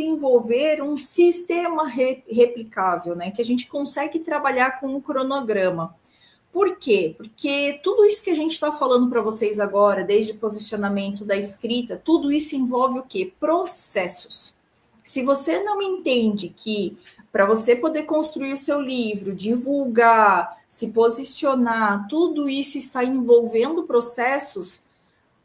desenvolver um sistema replicável, né? Que a gente consegue trabalhar com um cronograma. Por quê? Porque tudo isso que a gente está falando para vocês agora, desde o posicionamento da escrita, tudo isso envolve o quê? Processos. Se você não entende que para você poder construir o seu livro, divulgar, se posicionar, tudo isso está envolvendo processos,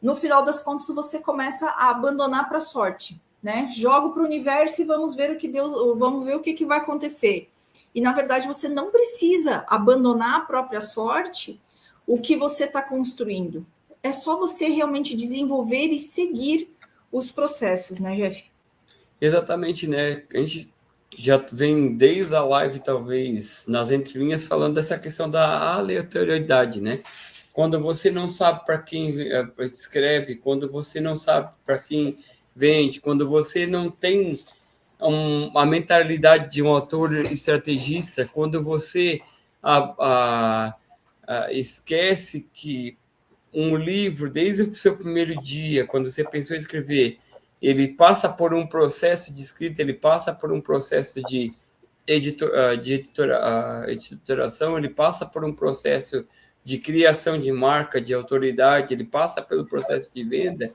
no final das contas você começa a abandonar para a sorte, né? Jogo para o universo e vamos ver o que vai acontecer. E, na verdade, você não precisa abandonar a própria sorte, o que você está construindo. É só você realmente desenvolver e seguir os processos, né, Jeff? Exatamente, né? A gente já vem desde a live, talvez, nas entrelinhas, falando dessa questão da aleatoriedade, né? Quando você não sabe para quem escreve, quando você não sabe para quem vende, quando você não tem a mentalidade de um autor estrategista, quando você esquece que um livro, desde o seu primeiro dia, quando você pensou em escrever, ele passa por um processo de escrita, ele passa por um processo de editoração, ele passa por um processo de criação de marca, de autoridade, ele passa pelo processo de venda,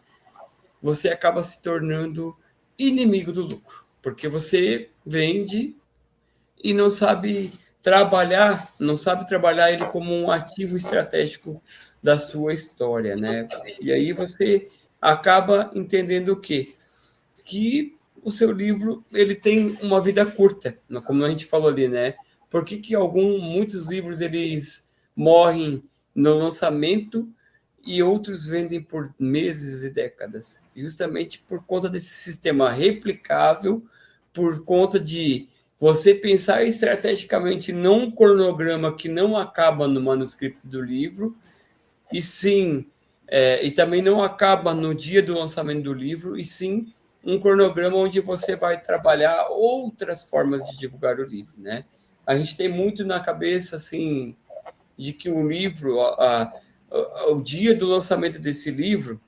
você acaba se tornando inimigo do lucro, porque você vende e não sabe trabalhar ele como um ativo estratégico da sua história, né? E aí você acaba entendendo o quê? Que o seu livro ele tem uma vida curta, como a gente falou ali, né? Por que muitos livros eles morrem no lançamento e outros vendem por meses e décadas? Justamente por conta desse sistema replicável, por conta de você pensar estrategicamente num cronograma que não acaba no manuscrito do livro, e sim, e também não acaba no dia do lançamento do livro, e sim um cronograma onde você vai trabalhar outras formas de divulgar o livro, né? A gente tem muito na cabeça, assim, de que o livro, o dia do lançamento desse livro,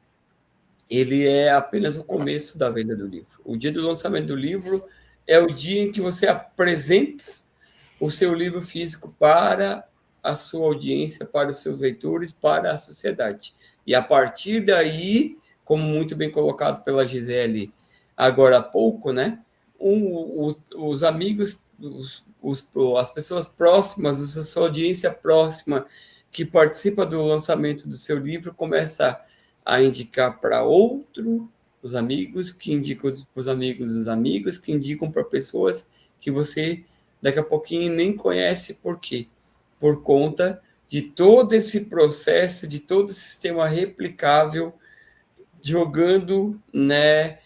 ele é apenas o começo da venda do livro. O dia do lançamento do livro é o dia em que você apresenta o seu livro físico para a sua audiência, para os seus leitores, para a sociedade. E a partir daí, como muito bem colocado pela Gisele agora há pouco, né? Os amigos, as pessoas próximas, a sua audiência próxima que participa do lançamento do seu livro começa a indicar para os amigos, que indicam para os amigos dos amigos, que indicam para pessoas que você daqui a pouquinho nem conhece. Por quê? Por conta de todo esse processo, de todo o sistema replicável, jogando, né,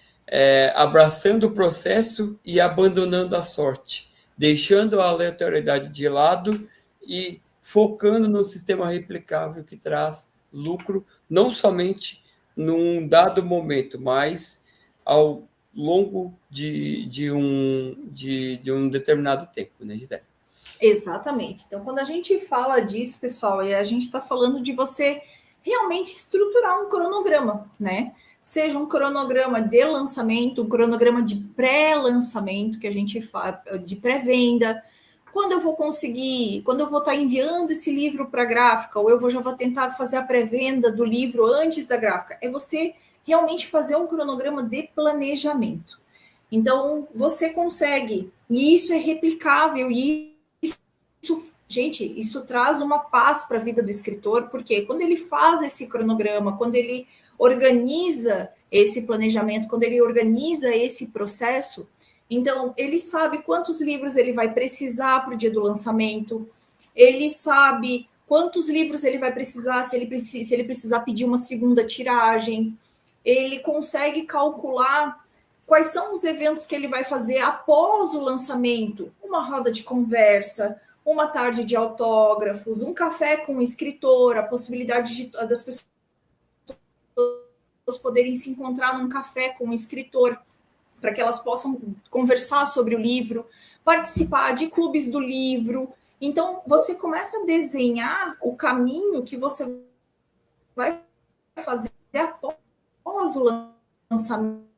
abraçando o processo e abandonando a sorte, deixando a aleatoriedade de lado e focando no sistema replicável que traz lucro, não somente num dado momento, mas ao longo de um determinado tempo, né, Gisele? Exatamente. Então, quando a gente fala disso, pessoal, a gente está falando de você realmente estruturar um cronograma, né? Seja um cronograma de lançamento, um cronograma de pré-lançamento, que a gente fala de pré-venda. Quando eu vou conseguir, quando eu vou estar enviando esse livro para a gráfica, ou já vou tentar fazer a pré-venda do livro antes da gráfica. É você realmente fazer um cronograma de planejamento. Então, você consegue, e isso é replicável, e isso traz uma paz para a vida do escritor, porque quando ele faz esse cronograma, quando ele organiza esse planejamento, quando ele organiza esse processo, então ele sabe quantos livros ele vai precisar para o dia do lançamento, ele sabe quantos livros ele vai precisar, se ele precisar pedir uma segunda tiragem, ele consegue calcular quais são os eventos que ele vai fazer após o lançamento, uma roda de conversa, uma tarde de autógrafos, um café com o escritor, a possibilidade das pessoas poderem se encontrar num café com o escritor, para que elas possam conversar sobre o livro, participar de clubes do livro. Então, você começa a desenhar o caminho que você vai fazer após o lançamento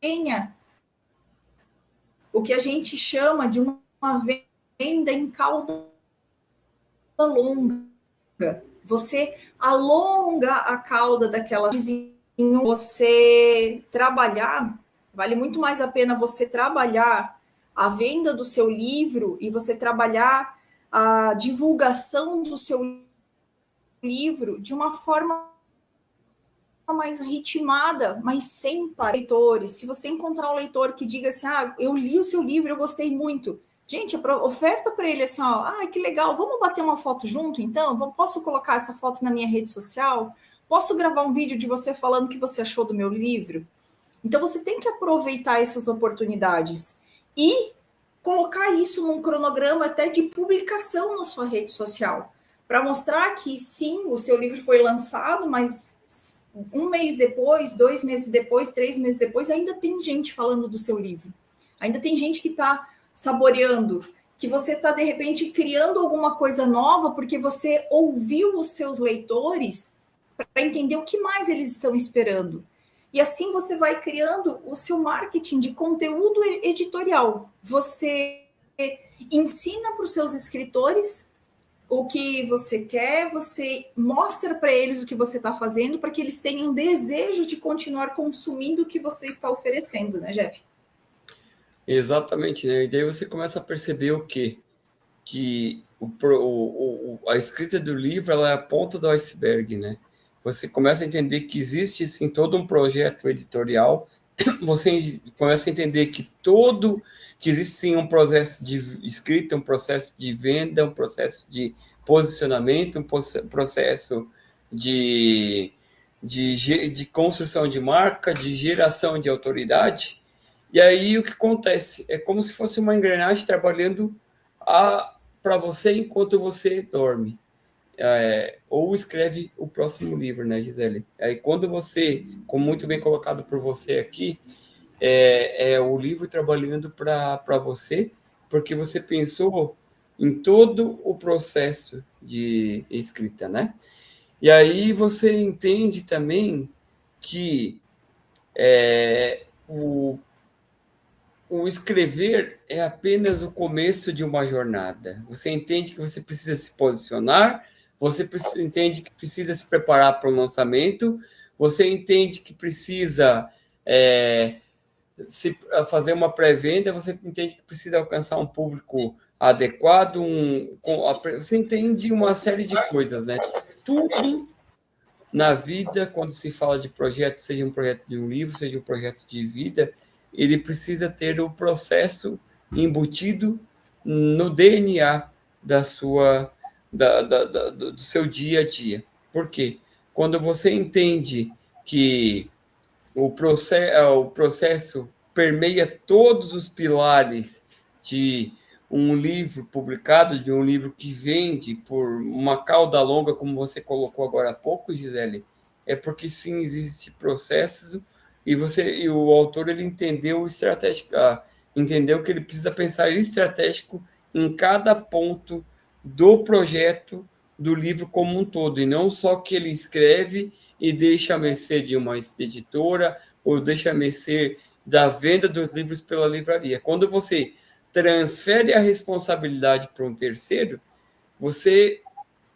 tenha o que a gente chama de uma venda em cauda longa. Você alonga a cauda daquela vizinha, você trabalhar, vale muito mais a pena você trabalhar a venda do seu livro e você trabalhar a divulgação do seu livro de uma forma mais ritmada, mas sem leitores. Se você encontrar um leitor que diga assim, eu li o seu livro, eu gostei muito. Gente, oferta para ele assim, que legal, vamos bater uma foto junto, então? Posso colocar essa foto na minha rede social? Posso gravar um vídeo de você falando o que você achou do meu livro? Então, você tem que aproveitar essas oportunidades e colocar isso num cronograma até de publicação na sua rede social, para mostrar que, sim, o seu livro foi lançado, mas 1 mês depois, 2 meses depois, 3 meses depois, ainda tem gente falando do seu livro. Ainda tem gente que está saboreando, que você está, de repente, criando alguma coisa nova porque você ouviu os seus leitores para entender o que mais eles estão esperando. E assim você vai criando o seu marketing de conteúdo editorial. Você ensina para os seus escritores o que você quer, você mostra para eles o que você está fazendo para que eles tenham desejo de continuar consumindo o que você está oferecendo, né, Jeff? Exatamente, né? E daí você começa a perceber o quê? Que a escrita do livro ela é a ponta do iceberg, né? Você começa a entender que existe, sim, todo um projeto editorial, você começa a entender que existe, sim, um processo de escrita, um processo de venda, um processo de posicionamento, um processo de construção de marca, de geração de autoridade. E aí o que acontece? É como se fosse uma engrenagem trabalhando para você enquanto você dorme. Ou escreve o próximo livro, né, Gisele? Aí quando você, como muito bem colocado por você aqui, o livro trabalhando para você, porque você pensou em todo o processo de escrita, né? E aí você entende também que o escrever é apenas o começo de uma jornada. Você entende que você precisa se posicionar, você entende que precisa se preparar para o lançamento, você entende que precisa fazer uma pré-venda, você entende que precisa alcançar um público adequado, você entende uma série de coisas, né? Tudo na vida, quando se fala de projeto, seja um projeto de um livro, seja um projeto de vida, ele precisa ter o processo embutido no DNA do seu dia a dia. Por quê? Quando você entende que o processo permeia todos os pilares de um livro publicado, de um livro que vende por uma cauda longa, como você colocou agora há pouco, Gisele, é porque sim, existe processo e o autor ele entendeu entendeu que ele precisa pensar estratégico em cada ponto do projeto do livro como um todo, e não só que ele escreve e deixa a mercê de uma editora ou deixa a mercê da venda dos livros pela livraria. Quando você transfere a responsabilidade para um terceiro, você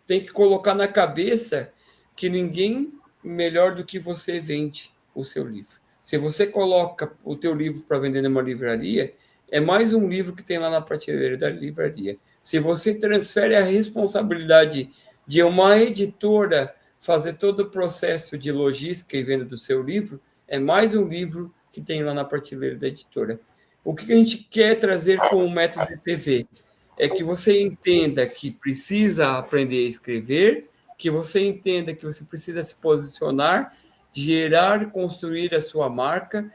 tem que colocar na cabeça que ninguém melhor do que você vende o seu livro. Se você coloca o teu livro para vender numa livraria, é mais um livro que tem lá na prateleira da livraria. Se você transfere a responsabilidade de uma editora fazer todo o processo de logística e venda do seu livro, é mais um livro que tem lá na prateleira da editora. O que a gente quer trazer com o método TV? É que você entenda que precisa aprender a escrever, que você entenda que você precisa se posicionar, gerar e construir a sua marca,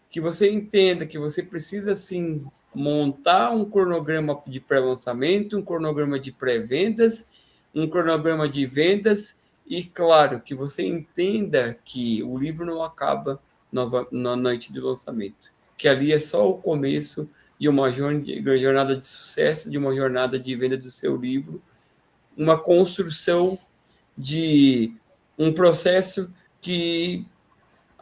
que você entenda que você precisa, sim, montar um cronograma de pré-lançamento, um cronograma de pré-vendas, um cronograma de vendas, e, claro, que você entenda que o livro não acaba na noite de lançamento, que ali é só o começo de uma jornada de sucesso, de uma jornada de venda do seu livro, uma construção de um processo que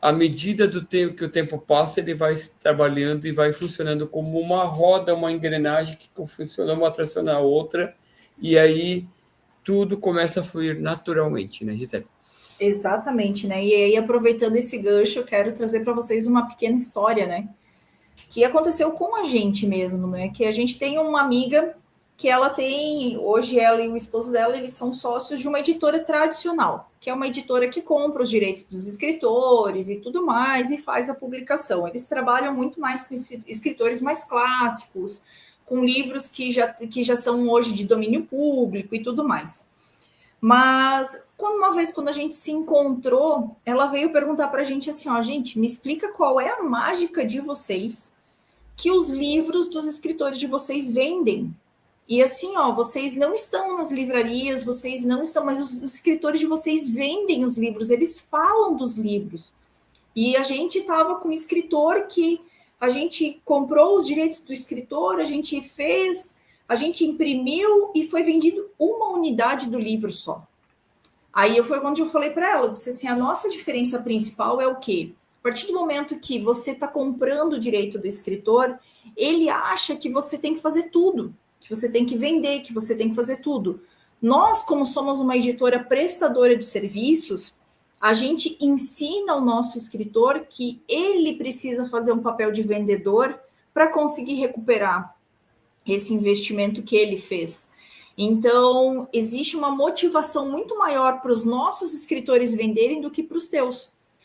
à medida do tempo que o tempo passa, ele vai trabalhando e vai funcionando como uma roda, uma engrenagem que funciona uma atraciona a outra, e aí tudo começa a fluir naturalmente, né, Gisele? Exatamente, né? E aí, aproveitando esse gancho, eu quero trazer para vocês uma pequena história, né? Que aconteceu com a gente mesmo, né? Que a gente tem uma amiga que ela tem, hoje ela e o esposo dela, eles são sócios de uma editora tradicional, que é uma editora que compra os direitos dos escritores e tudo mais e faz a publicação. Eles trabalham muito mais com escritores mais clássicos, com livros que já são hoje de domínio público e tudo mais. Mas uma vez quando a gente se encontrou, ela veio perguntar para a gente assim, ó, gente, me explica qual é a mágica de vocês que os livros dos escritores de vocês vendem. E assim, ó, vocês não estão nas livrarias, vocês não estão, mas os escritores de vocês vendem os livros, eles falam dos livros. E a gente estava com um escritor que a gente comprou os direitos do escritor, a gente fez, a gente imprimiu e foi vendido uma unidade do livro só. Aí foi quando eu falei para ela, eu disse assim, a nossa diferença principal é o quê? A partir do momento que você está comprando o direito do escritor, ele acha que você tem que fazer tudo, que você tem que vender, que você tem que fazer tudo. Nós, como somos uma editora prestadora de serviços, a gente ensina ao nosso escritor que ele precisa fazer um papel de vendedor para conseguir recuperar esse investimento que ele fez. Então, existe uma motivação muito maior para os nossos escritores venderem do que para os teus.